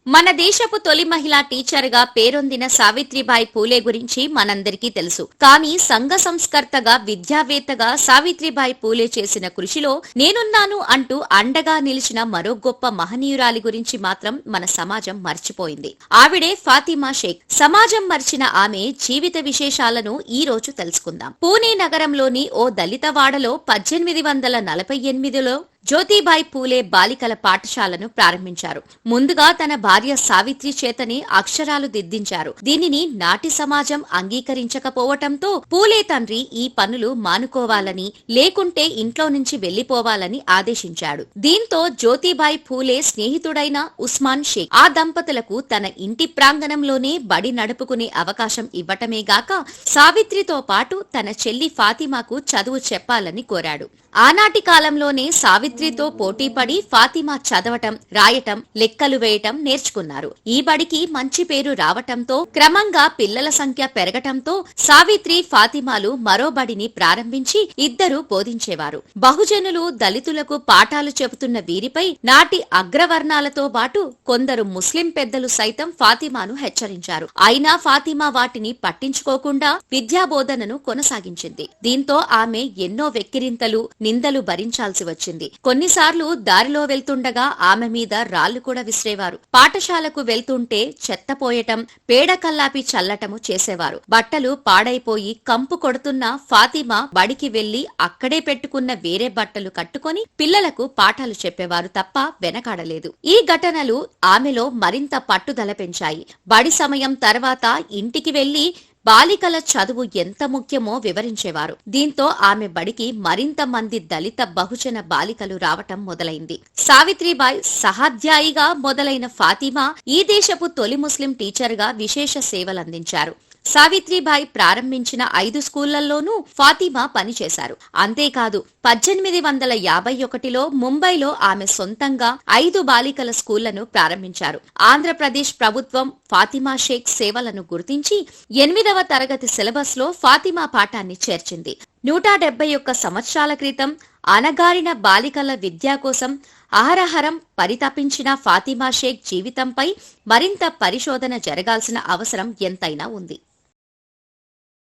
మన దేశపు తొలి మహిళా టీచర్ గా పేరొందిన సావిత్రిబాయి పూలే గురించి మనందరికీ తెలుసు. కానీ సంఘ సంస్కర్తగా, విద్యావేత్తగా సావిత్రిబాయి పూలే చేసిన కృషిలో నేనున్నాను అంటూ అండగా నిలిచిన మరో గొప్ప మహనీయురాలి గురించి మాత్రం మన సమాజం మర్చిపోయింది. ఆవిడే ఫాతిమా షేక్. సమాజం మర్చిన ఆమె జీవిత విశేషాలను ఈ రోజు తెలుసుకుందాం. పూణే నగరంలోని ఓ దళిత వాడలో 1848లో జ్యోతిబాయి పూలే బాలికల పాఠశాలను ప్రారంభించారు. ముందుగా తన భార్య సావిత్రి చేతనే అక్షరాలు దిద్దించారు. దీనిని నాటి సమాజం అంగీకరించకపోవటంతో పూలే తండ్రి ఈ పనులు మానుకోవాలని, లేకుంటే ఇంట్లో నుంచి వెళ్లిపోవాలని ఆదేశించాడు. దీంతో జ్యోతిబాయి పూలే స్నేహితుడైన ఉస్మాన్ షేక్ ఆ దంపతులకు తన ఇంటి ప్రాంగణంలోనే బడి నడుపుకునే అవకాశం ఇవ్వటమే గాక సావిత్రితో పాటు తన చెల్లి ఫాతిమాకు చదువు చెప్పాలని కోరాడు. ఆనాటి కాలంలోనే సావిత్రితో పోటీపడి ఫాతిమా చదవటం, రాయటం, లెక్కలు వేయటం నేర్చుకున్నారు. ఈ బడికి మంచి పేరు రావటంతో క్రమంగా పిల్లల సంఖ్య పెరగటంతో సావిత్రి, ఫాతిమాలు మరో బడిని ప్రారంభించి ఇద్దరు బోధించేవారు. బహుజనులు, దళితులకు పాఠాలు చెబుతున్న వీరిపై నాటి అగ్రవర్ణాలతో పాటు కొందరు ముస్లిం పెద్దలు సైతం ఫాతిమాను హెచ్చరించారు. అయినా ఫాతిమా వాటిని పట్టించుకోకుండా విద్యాబోధనను కొనసాగించింది. దీంతో ఆమె ఎన్నో వెక్కిరింతలు, నిందలు భరించాల్సి వచ్చింది. కొన్నిసార్లు దారిలో వెళ్తుండగా ఆమె మీద రాళ్లు కూడా విసిరేవారు. పాఠశాలకు వెళ్తుంటే చెత్తపోయటం, పేడ కల్లాపి చల్లటము చేసేవారు. బట్టలు పాడైపోయి కంపు కొడుతున్న ఫాతిమా బడికి వెళ్లి అక్కడే పెట్టుకున్న వేరే బట్టలు కట్టుకుని పిల్లలకు పాఠాలు చెప్పేవారు తప్ప వెనకాడలేదు. ఈ ఘటనలు ఆమెలో మరింత పట్టుదల పెంచాయి. బడి సమయం తర్వాత ఇంటికి వెళ్లి బాలికల చదువు ఎంత ముఖ్యమో వివరించేవారు. దీంతో ఆమె బడికి మరింత మంది దళిత, బహుజన బాలికలు రావటం మొదలైంది. సావిత్రిబాయి సహాధ్యాయిగా మొదలైన ఫాతిమా ఈ దేశపు తొలి ముస్లిం టీచర్గా విశేష సేవలందించారు. సావిత్రిబాయి ప్రారంభించిన 5 స్కూళ్లలోనూ ఫాతిమా పనిచేశారు. అంతేకాదు 1851లో ముంబైలో ఆమె సొంతంగా 5 బాలికల స్కూళ్లను ప్రారంభించారు. ఆంధ్రప్రదేశ్ ప్రభుత్వం ఫాతిమా షేక్ సేవలను గుర్తించి 8వ తరగతి సిలబస్ లో ఫాతిమా పాఠాన్ని చేర్చింది. 171 సంవత్సరాల క్రితం అణగారిన బాలికల విద్య కోసం అహరహరం పరితపించిన ఫాతిమా షేక్ జీవితంపై మరింత పరిశోధన జరగాల్సిన అవసరం ఎంతైనా ఉంది.